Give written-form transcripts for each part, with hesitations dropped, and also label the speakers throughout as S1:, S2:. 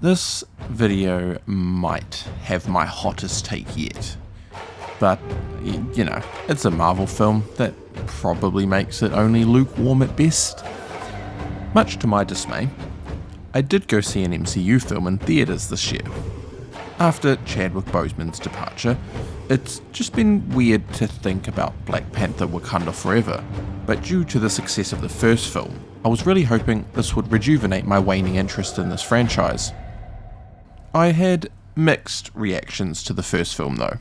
S1: This video might have my hottest take yet, but you know, it's a Marvel film that probably makes it only lukewarm at best. Much to my dismay, I did go see an MCU film in theatres this year. After Chadwick Boseman's departure, it's just been weird to think about Black Panther: Wakanda Forever, but due to the success of the first film, I was really hoping this would rejuvenate my waning interest in this franchise. I had mixed reactions to the first film though.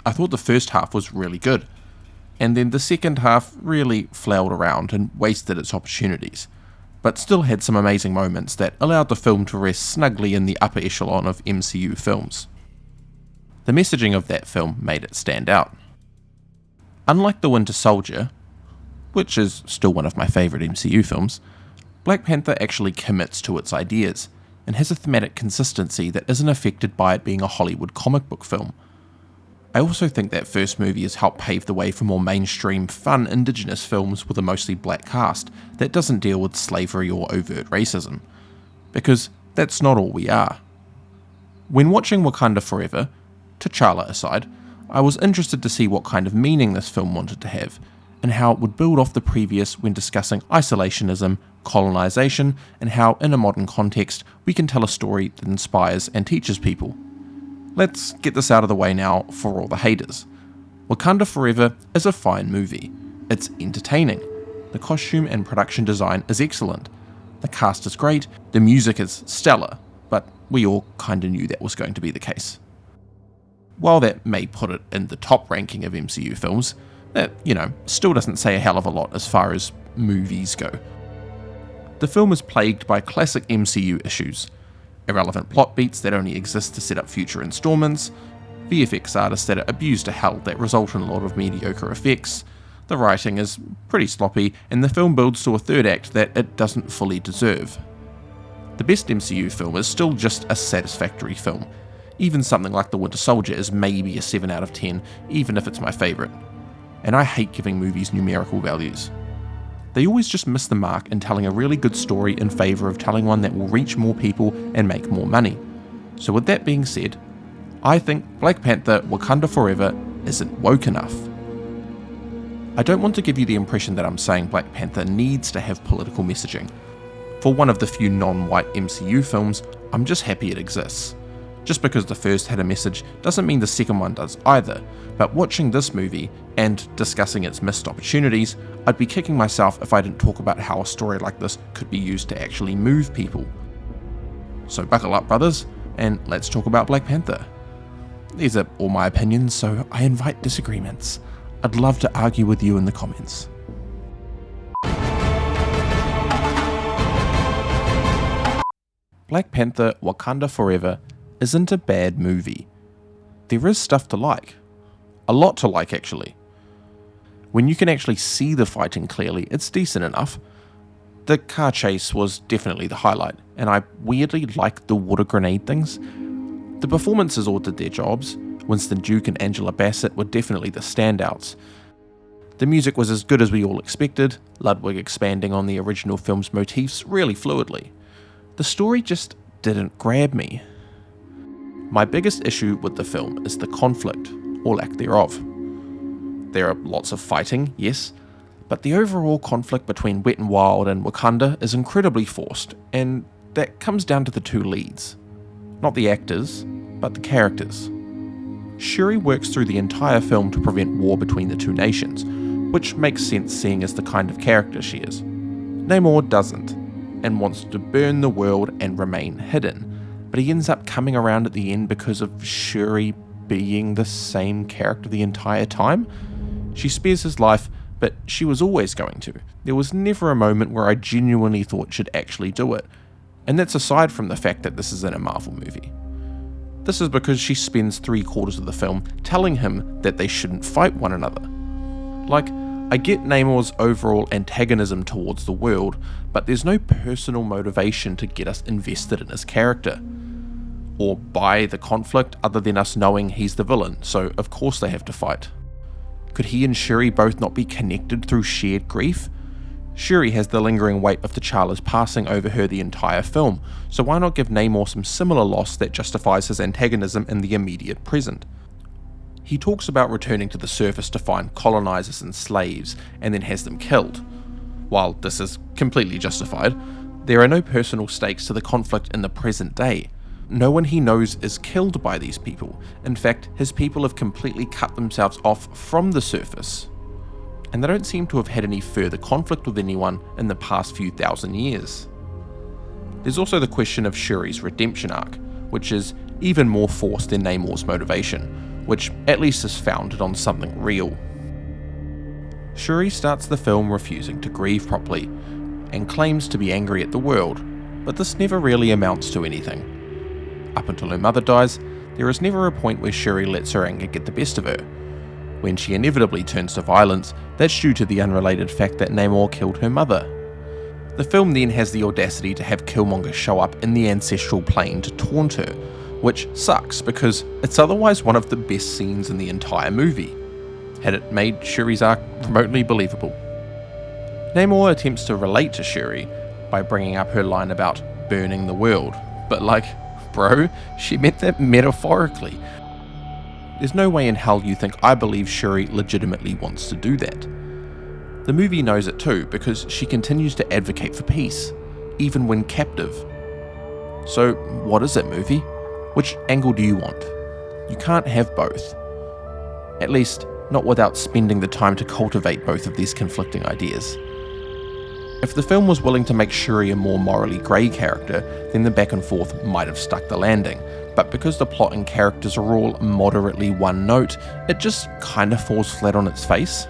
S1: I thought the first half was really good, and then the second half really flailed around and wasted its opportunities, but still had some amazing moments that allowed the film to rest snugly in the upper echelon of MCU films. The messaging of that film made it stand out. Unlike The Winter Soldier, which is still one of my favourite MCU films, Black Panther actually commits to its ideas, and has a thematic consistency that isn't affected by it being a Hollywood comic book film. I also think that first movie has helped pave the way for more mainstream, fun Indigenous films with a mostly black cast that doesn't deal with slavery or overt racism, because that's not all we are. When watching Wakanda Forever, T'Challa aside, I was interested to see what kind of meaning this film wanted to have, and how it would build off the previous when discussing isolationism, colonization, and how in a modern context we can tell a story that inspires and teaches people. Let's get this out of the way now for all the haters. Wakanda Forever is a fine movie. It's entertaining. The costume and production design is excellent. The cast is great, the music is stellar, but we all kinda knew that was going to be the case. While that may put it in the top ranking of MCU films, that, still doesn't say a hell of a lot as far as movies go. The film is plagued by classic MCU issues: irrelevant plot beats that only exist to set up future installments, VFX artists that are abused to hell that result in a lot of mediocre effects, the writing is pretty sloppy, and the film builds to a third act that it doesn't fully deserve. The best MCU film is still just a satisfactory film. Even something like The Winter Soldier is maybe a 7 out of 10, even if it's my favourite. And I hate giving movies numerical values. They always just miss the mark in telling a really good story in favour of telling one that will reach more people and make more money. So with that being said, I think Black Panther: Wakanda Forever isn't woke enough. I don't want to give you the impression that I'm saying Black Panther needs to have political messaging. For one of the few non-white MCU films, I'm just happy it exists. Just because the first had a message doesn't mean the second one does either, but watching this movie and discussing its missed opportunities, I'd be kicking myself if I didn't talk about how a story like this could be used to actually move people. So buckle up, brothers, and let's talk about Black Panther. These are all my opinions, so I invite disagreements. I'd love to argue with you in the comments. Black Panther: Wakanda Forever isn't a bad movie. There is stuff to like. A lot to like, actually. When you can actually see the fighting clearly, it's decent enough. The car chase was definitely the highlight, and I weirdly liked the water grenade things. The performances all did their jobs. Winston Duke and Angela Bassett were definitely the standouts. The music was as good as we all expected, Ludwig expanding on the original film's motifs really fluidly. The story just didn't grab me. My biggest issue with the film is the conflict, or lack thereof. There are lots of fighting, yes, but the overall conflict between Wet n Wild and Wakanda is incredibly forced, and that comes down to the two leads. Not the actors, but the characters. Shuri works through the entire film to prevent war between the two nations, which makes sense seeing as the kind of character she is. Namor doesn't, and wants to burn the world and remain hidden, but he ends up coming around at the end because of Shuri being the same character the entire time. She spares his life, but she was always going to. There was never a moment where I genuinely thought she'd actually do it, and that's aside from the fact that this is in a Marvel movie. This is because she spends 3/4 of the film telling him that they shouldn't fight one another. Like, I get Namor's overall antagonism towards the world, but there's no personal motivation to get us invested in his character, or buy the conflict other than us knowing he's the villain, so of course they have to fight. Could he and Shuri both not be connected through shared grief? Shuri has the lingering weight of T'Challa's passing over her the entire film, so why not give Namor some similar loss that justifies his antagonism in the immediate present? He talks about returning to the surface to find colonizers and slaves, and then has them killed. While this is completely justified, there are no personal stakes to the conflict in the present day. No one he knows is killed by these people. In fact, his people have completely cut themselves off from the surface. And they don't seem to have had any further conflict with anyone in the past few thousand years. There's also the question of Shuri's redemption arc, which is even more forced than Namor's motivation, which at least is founded on something real. Shuri starts the film refusing to grieve properly, and claims to be angry at the world, but this never really amounts to anything. Up until her mother dies, there is never a point where Shuri lets her anger get the best of her. When she inevitably turns to violence, that's due to the unrelated fact that Namor killed her mother. The film then has the audacity to have Killmonger show up in the ancestral plane to taunt her, which sucks because it's otherwise one of the best scenes in the entire movie, had it made Shuri's arc remotely believable. Namor attempts to relate to Shuri by bringing up her line about burning the world, but bro, she meant that metaphorically. There's no way in hell you think I believe Shuri legitimately wants to do that. The movie knows it too, because she continues to advocate for peace, even when captive. So what is it, movie? Which angle do you want? You can't have both. At least, not without spending the time to cultivate both of these conflicting ideas. If the film was willing to make Shuri a more morally grey character, then the back and forth might have stuck the landing, but because the plot and characters are all moderately one note, it just kinda falls flat on its face.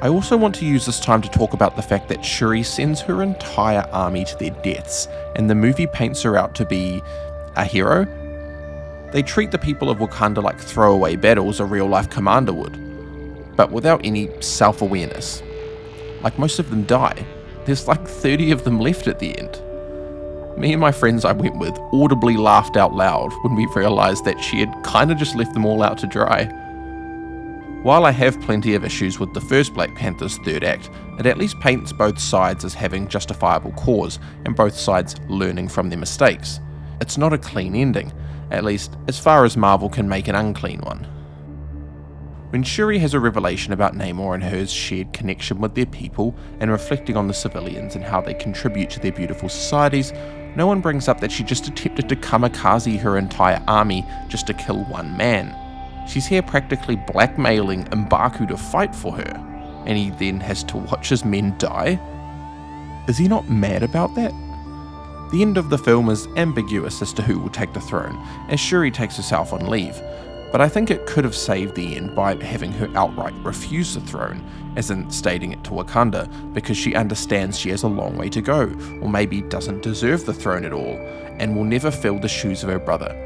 S1: I also want to use this time to talk about the fact that Shuri sends her entire army to their deaths, and the movie paints her out to be a hero. They treat the people of Wakanda like throwaway battles a real-life commander would, but without any self-awareness. Like, most of them die. There's 30 of them left at the end. Me and my friends I went with audibly laughed out loud when we realised that she had kinda just left them all out to dry. While I have plenty of issues with the first Black Panther's third act, it at least paints both sides as having justifiable cause, and both sides learning from their mistakes. It's not a clean ending, at least as far as Marvel can make an unclean one. When Shuri has a revelation about Namor and her shared connection with their people, and reflecting on the civilians and how they contribute to their beautiful societies, no one brings up that she just attempted to kamikaze her entire army just to kill one man. She's here practically blackmailing M'Baku to fight for her, and he then has to watch his men die? Is he not mad about that? The end of the film is ambiguous as to who will take the throne, as Shuri takes herself on leave, but I think it could have saved the end by having her outright refuse the throne, as in stating it to Wakanda, because she understands she has a long way to go, or maybe doesn't deserve the throne at all, and will never fill the shoes of her brother.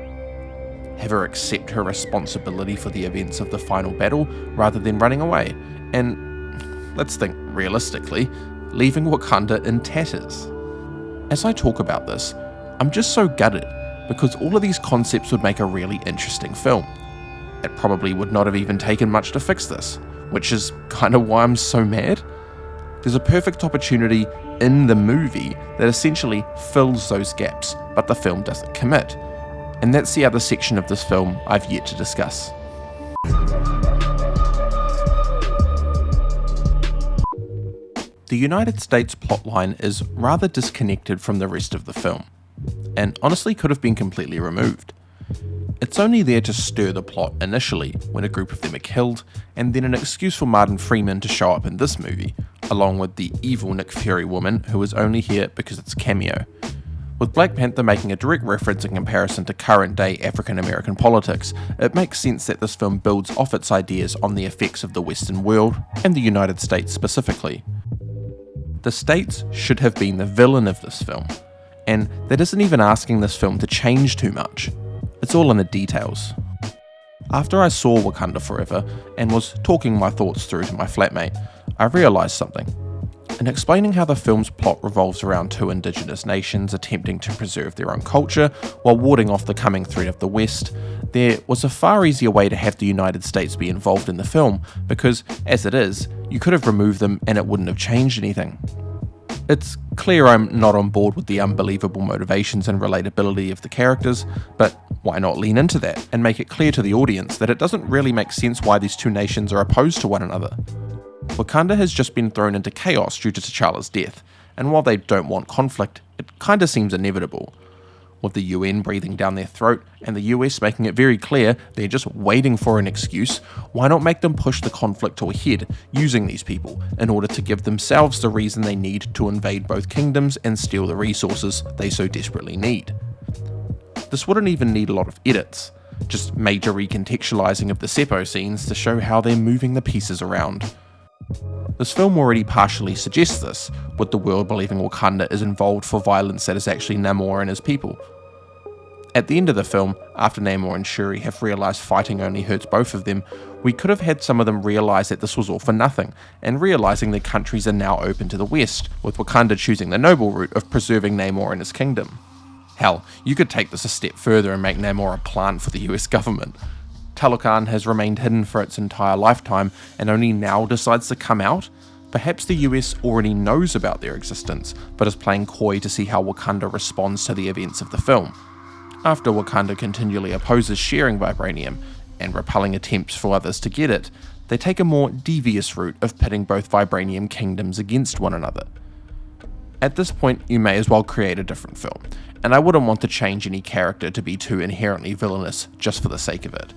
S1: Have her accept her responsibility for the events of the final battle, rather than running away, and, let's think realistically, leaving Wakanda in tatters. As I talk about this, I'm just so gutted, because all of these concepts would make a really interesting film. It probably would not have even taken much to fix this, which is kind of why I'm so mad. There's a perfect opportunity in the movie that essentially fills those gaps, but the film doesn't commit. And that's the other section of this film I've yet to discuss. The United States plotline is rather disconnected from the rest of the film, and honestly could have been completely removed. It's only there to stir the plot initially, when a group of them are killed, and then an excuse for Martin Freeman to show up in this movie, along with the evil Nick Fury woman who is only here because it's a cameo. With Black Panther making a direct reference in comparison to current-day African-American politics, it makes sense that this film builds off its ideas on the effects of the Western world, and the United States specifically. The States should have been the villain of this film, and that isn't even asking this film to change too much. It's all in the details. After I saw Wakanda Forever, and was talking my thoughts through to my flatmate, I realised something. In explaining how the film's plot revolves around two indigenous nations attempting to preserve their own culture while warding off the coming threat of the West, there was a far easier way to have the United States be involved in the film, because, as it is, You could have removed them and it wouldn't have changed anything. It's clear I'm not on board with the unbelievable motivations and relatability of the characters, but why not lean into that and make it clear to the audience that it doesn't really make sense why these two nations are opposed to one another? Wakanda has just been thrown into chaos due to T'Challa's death, and while they don't want conflict, it kinda seems inevitable. With the UN breathing down their throat and the US making it very clear they're just waiting for an excuse, why not make them push the conflict to a head using these people in order to give themselves the reason they need to invade both kingdoms and steal the resources they so desperately need? This wouldn't even need a lot of edits, just major recontextualizing of the Seppo scenes to show how they're moving the pieces around. This film already partially suggests this, with the world believing Wakanda is involved for violence that is actually Namor and his people. At the end of the film, after Namor and Shuri have realised fighting only hurts both of them, we could have had some of them realise that this was all for nothing, and realising their countries are now open to the West, with Wakanda choosing the noble route of preserving Namor and his kingdom. Hell, you could take this a step further and make Namor a plant for the US government. Talokan has remained hidden for its entire lifetime and only now decides to come out? Perhaps the US already knows about their existence, but is playing coy to see how Wakanda responds to the events of the film. After Wakanda continually opposes sharing vibranium, and repelling attempts for others to get it, they take a more devious route of pitting both vibranium kingdoms against one another. At this point, you may as well create a different film, and I wouldn't want to change any character to be too inherently villainous just for the sake of it.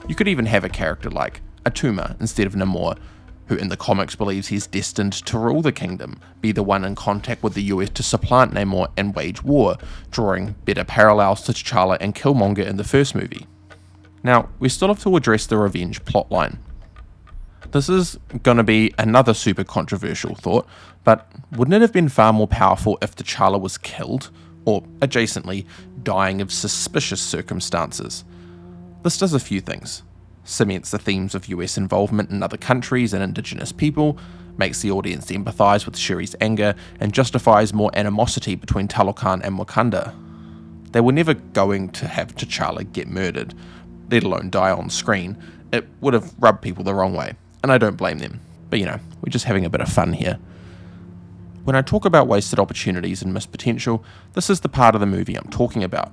S1: You could even have a character like Atuma instead of Namor, who in the comics believes he's destined to rule the kingdom, be the one in contact with the US to supplant Namor and wage war, drawing better parallels to T'Challa and Killmonger in the first movie. Now, we still have to address the revenge plotline. This is going to be another super controversial thought, but wouldn't it have been far more powerful if T'Challa was killed, or adjacently, dying of suspicious circumstances? This does a few things. Cements the themes of US involvement in other countries and indigenous people, makes the audience empathise with Shuri's anger, and justifies more animosity between Talokan and Wakanda. They were never going to have T'Challa get murdered, let alone die on screen. It would have rubbed people the wrong way, and I don't blame them. But we're just having a bit of fun here. When I talk about wasted opportunities and missed potential, this is the part of the movie I'm talking about.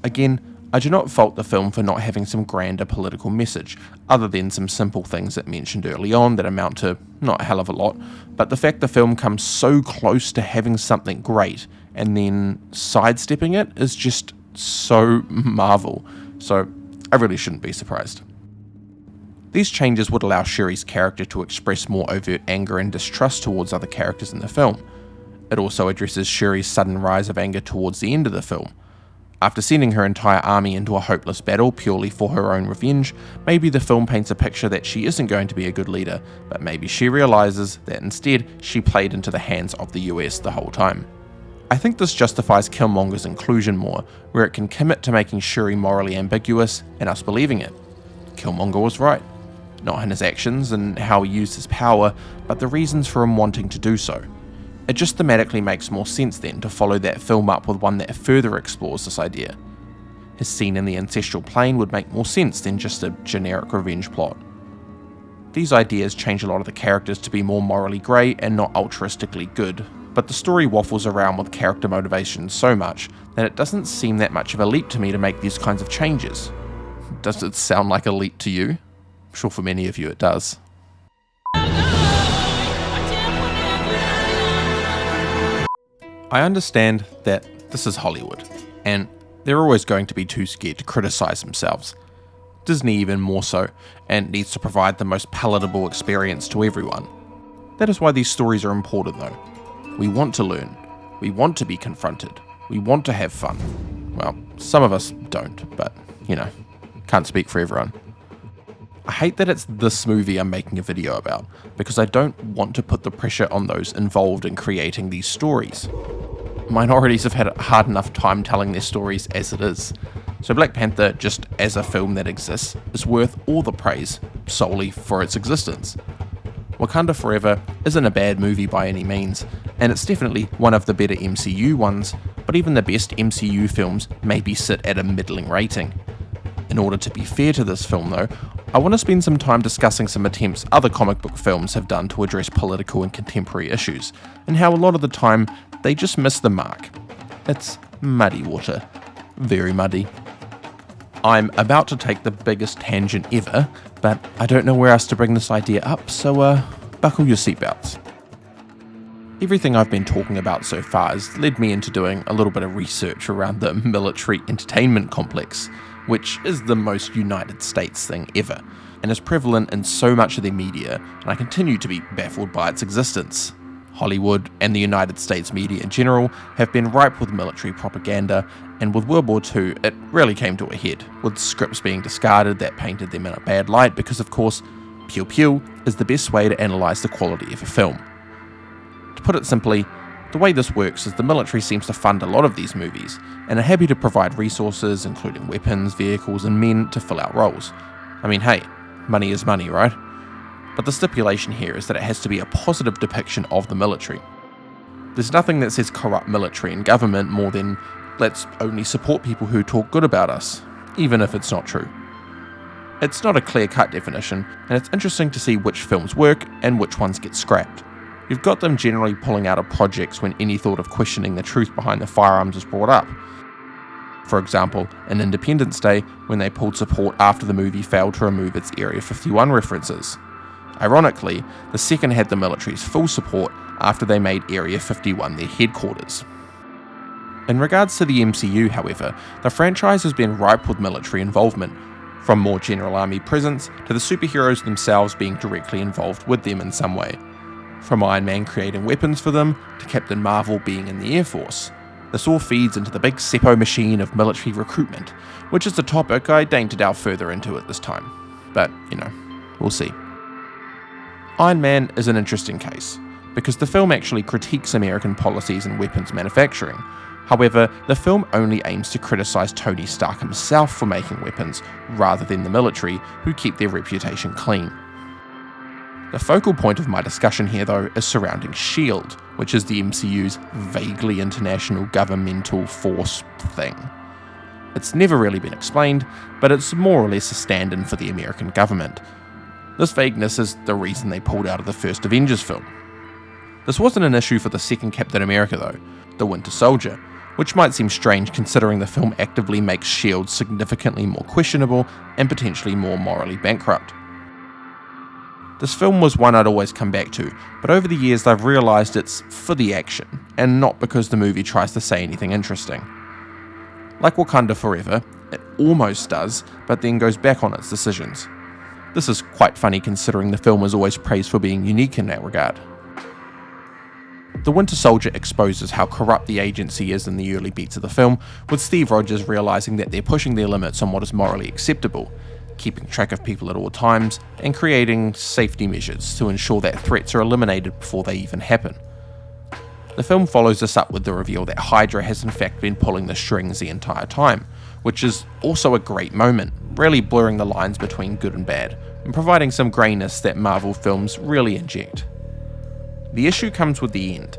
S1: Again, I do not fault the film for not having some grander political message, other than some simple things it mentioned early on that amount to not a hell of a lot, but the fact the film comes so close to having something great, and then sidestepping it is just so Marvel, so I really shouldn't be surprised. These changes would allow Shuri's character to express more overt anger and distrust towards other characters in the film. It also addresses Shuri's sudden rise of anger towards the end of the film. After sending her entire army into a hopeless battle purely for her own revenge, maybe the film paints a picture that she isn't going to be a good leader, but maybe she realises that instead she played into the hands of the US the whole time. I think this justifies Killmonger's inclusion more, where it can commit to making Shuri morally ambiguous and us believing it. Killmonger was right. Not in his actions and how he used his power, but the reasons for him wanting to do so. It just thematically makes more sense then to follow that film up with one that further explores this idea. His scene in the ancestral plane would make more sense than just a generic revenge plot. These ideas change a lot of the characters to be more morally grey and not altruistically good, but the story waffles around with character motivations so much that it doesn't seem that much of a leap to me to make these kinds of changes. Does it sound like a leap to you? I'm sure for many of you it does. I understand that this is Hollywood, and they're always going to be too scared to criticise themselves. Disney even more so, and needs to provide the most palatable experience to everyone. That is why these stories are important though. We want to learn, we want to be confronted, we want to have fun. Well, some of us don't, but can't speak for everyone. I hate that it's this movie I'm making a video about, because I don't want to put the pressure on those involved in creating these stories. Minorities have had a hard enough time telling their stories as it is, so Black Panther, just as a film that exists, is worth all the praise, solely for its existence. Wakanda Forever isn't a bad movie by any means, and it's definitely one of the better MCU ones, but even the best MCU films maybe sit at a middling rating. In order to be fair to this film though, I want to spend some time discussing some attempts other comic book films have done to address political and contemporary issues, and how a lot of the time they just miss the mark. It's muddy water. Very muddy. I'm about to take the biggest tangent ever, but I don't know where else to bring this idea up, so buckle your seatbelts. Everything I've been talking about so far has led me into doing a little bit of research around the military entertainment complex, which is the most United States thing ever, and is prevalent in so much of their media, and I continue to be baffled by its existence. Hollywood and the United States media in general have been ripe with military propaganda, and with World War II it really came to a head, with scripts being discarded that painted them in a bad light because of course, pew pew is the best way to analyse the quality of a film. To put it simply, the way this works is the military seems to fund a lot of these movies, and are happy to provide resources including weapons, vehicles and men to fill out roles. I mean hey, money is money, right? But the stipulation here is that it has to be a positive depiction of the military. There's nothing that says corrupt military and government more than let's only support people who talk good about us, even if it's not true. It's not a clear-cut definition, and it's interesting to see which films work and which ones get scrapped. You've got them generally pulling out of projects when any thought of questioning the truth behind the firearms is brought up. For example, in Independence Day, when they pulled support after the movie failed to remove its Area 51 references. Ironically, the second had the military's full support after they made Area 51 their headquarters. In regards to the MCU, however, the franchise has been ripe with military involvement, from more general army presence to the superheroes themselves being directly involved with them in some way. From Iron Man creating weapons for them, to Captain Marvel being in the Air Force. This all feeds into the big Seppo machine of military recruitment, which is a topic I deign to delve further into at this time. But, we'll see. Iron Man is an interesting case, because the film actually critiques American policies in weapons manufacturing. However, the film only aims to criticise Tony Stark himself for making weapons, rather than the military, who keep their reputation clean. The focal point of my discussion here, though, is surrounding S.H.I.E.L.D., which is the MCU's vaguely international governmental force thing. It's never really been explained, but it's more or less a stand-in for the American government. This vagueness is the reason they pulled out of the first Avengers film. This wasn't an issue for the second Captain America though, the Winter Soldier, which might seem strange considering the film actively makes S.H.I.E.L.D. significantly more questionable and potentially more morally bankrupt. This film was one I'd always come back to, but over the years I've realised it's for the action, and not because the movie tries to say anything interesting. Like Wakanda Forever, it almost does, but then goes back on its decisions. This is quite funny considering the film is always praised for being unique in that regard. The Winter Soldier exposes how corrupt the agency is in the early beats of the film, with Steve Rogers realising that they're pushing their limits on what is morally acceptable, keeping track of people at all times, and creating safety measures to ensure that threats are eliminated before they even happen. The film follows this up with the reveal that Hydra has in fact been pulling the strings the entire time, which is also a great moment, really blurring the lines between good and bad, and providing some greyness that Marvel films really inject. The issue comes with the end.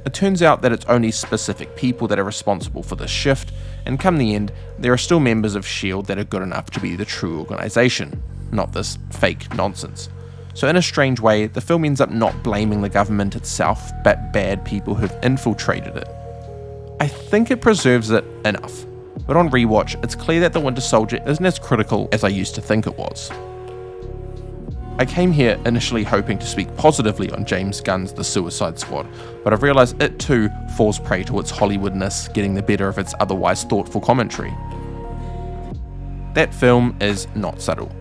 S1: It turns out that it's only specific people that are responsible for this shift, and come the end, there are still members of S.H.I.E.L.D. that are good enough to be the true organisation, not this fake nonsense. So in a strange way, the film ends up not blaming the government itself, but bad people who've infiltrated it. I think it preserves it enough, but on rewatch, it's clear that The Winter Soldier isn't as critical as I used to think it was. I came here initially hoping to speak positively on James Gunn's The Suicide Squad, but I've realised it too falls prey to its Hollywoodness getting the better of its otherwise thoughtful commentary. That film is not subtle.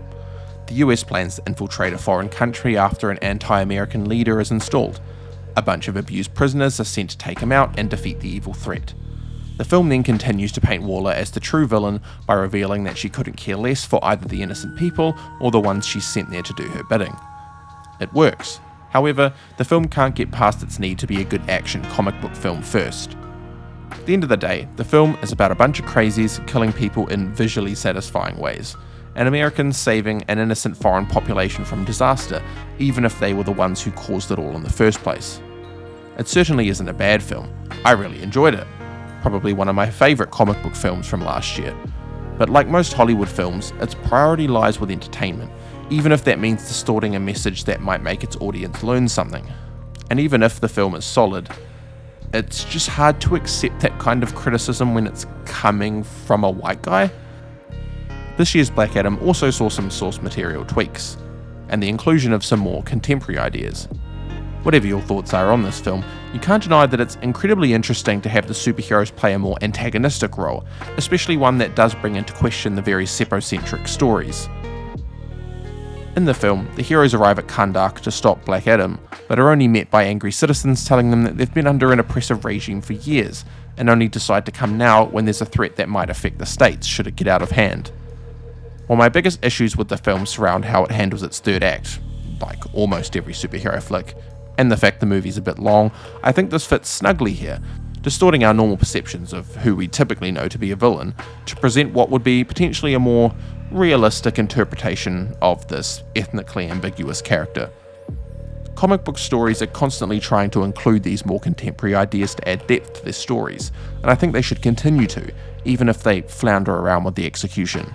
S1: The US plans to infiltrate a foreign country after an anti-American leader is installed. A bunch of abused prisoners are sent to take him out and defeat the evil threat. The film then continues to paint Waller as the true villain by revealing that she couldn't care less for either the innocent people or the ones she sent there to do her bidding. It works. However, the film can't get past its need to be a good action comic book film first. At the end of the day, the film is about a bunch of crazies killing people in visually satisfying ways, and Americans saving an innocent foreign population from disaster, even if they were the ones who caused it all in the first place. It certainly isn't a bad film. I really enjoyed it. Probably one of my favourite comic book films from last year. But like most Hollywood films, its priority lies with entertainment, even if that means distorting a message that might make its audience learn something. And even if the film is solid, it's just hard to accept that kind of criticism when it's coming from a white guy. This year's Black Adam also saw some source material tweaks, and the inclusion of some more contemporary ideas. Whatever your thoughts are on this film, you can't deny that it's incredibly interesting to have the superheroes play a more antagonistic role, especially one that does bring into question the very Seppo-centric stories. In the film, the heroes arrive at Kahndaq to stop Black Adam, but are only met by angry citizens telling them that they've been under an oppressive regime for years, and only decide to come now when there's a threat that might affect the states should it get out of hand. While my biggest issues with the film surround how it handles its third act, like almost every superhero flick, and the fact the movie's a bit long, I think this fits snugly here, distorting our normal perceptions of who we typically know to be a villain, to present what would be potentially a more realistic interpretation of this ethnically ambiguous character. Comic book stories are constantly trying to include these more contemporary ideas to add depth to their stories, and I think they should continue to, even if they flounder around with the execution.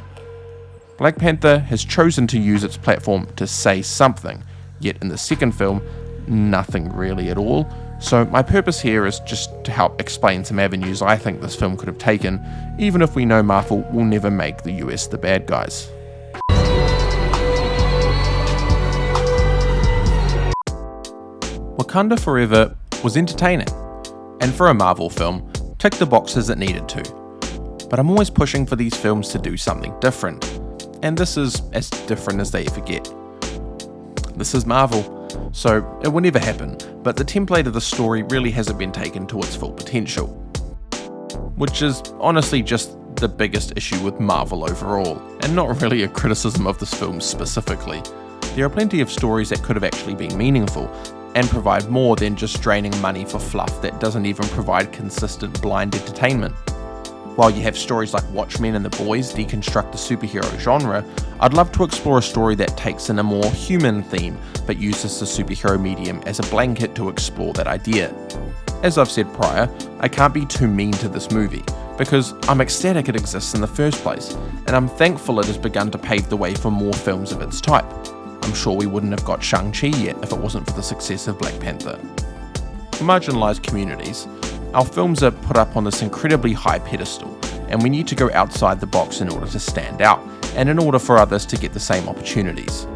S1: Black Panther has chosen to use its platform to say something, yet in the second film, nothing really at all. So my purpose here is just to help explain some avenues I think this film could have taken, even if we know Marvel will never make the US the bad guys. Wakanda Forever was entertaining, and for a Marvel film, ticked the boxes it needed to. But I'm always pushing for these films to do something different, and this is as different as they ever get. This is Marvel, so it will never happen, but the template of the story really hasn't been taken to its full potential. Which is honestly just the biggest issue with Marvel overall, and not really a criticism of this film specifically. There are plenty of stories that could have actually been meaningful, and provide more than just draining money for fluff that doesn't even provide consistent blind entertainment. While you have stories like Watchmen and The Boys deconstruct the superhero genre, I'd love to explore a story that takes in a more human theme, but uses the superhero medium as a blanket to explore that idea. As I've said prior, I can't be too mean to this movie, because I'm ecstatic it exists in the first place, and I'm thankful it has begun to pave the way for more films of its type. I'm sure we wouldn't have got Shang-Chi yet if it wasn't for the success of Black Panther. For marginalised communities, our films are put up on this incredibly high pedestal, and we need to go outside the box in order to stand out, and in order for others to get the same opportunities.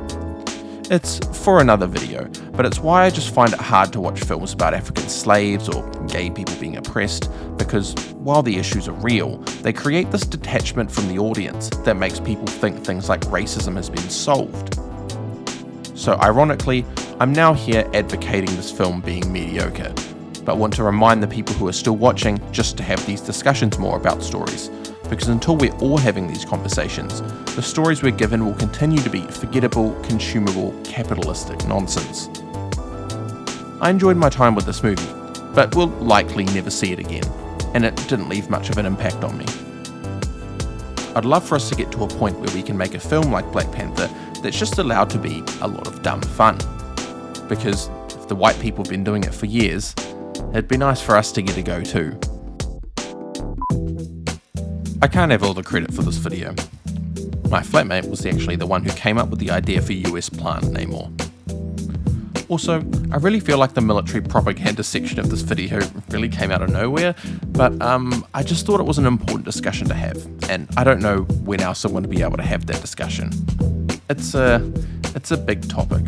S1: It's for another video, but it's why I just find it hard to watch films about African slaves or gay people being oppressed, because while the issues are real, they create this detachment from the audience that makes people think things like racism has been solved. So ironically, I'm now here advocating this film being mediocre, but want to remind the people who are still watching just to have these discussions more about stories, because until we're all having these conversations, the stories we're given will continue to be forgettable, consumable, capitalistic nonsense. I enjoyed my time with this movie, but will likely never see it again, and it didn't leave much of an impact on me. I'd love for us to get to a point where we can make a film like Black Panther that's just allowed to be a lot of dumb fun, because if the white people have been doing it for years, it'd be nice for us to get a go too. I can't have all the credit for this video. My flatmate was actually the one who came up with the idea for US plant lmao. Also, I really feel like the military propaganda section of this video really came out of nowhere, but I just thought it was an important discussion to have, and I don't know when else I'm going to be able to have that discussion. It's a big topic.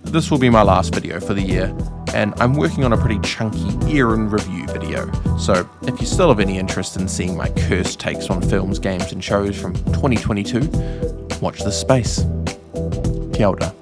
S1: This will be my last video for the year, and I'm working on a pretty chunky year-in review video, so if you still have any interest in seeing my cursed takes on films, games and shows from 2022, watch this space. Kia ora.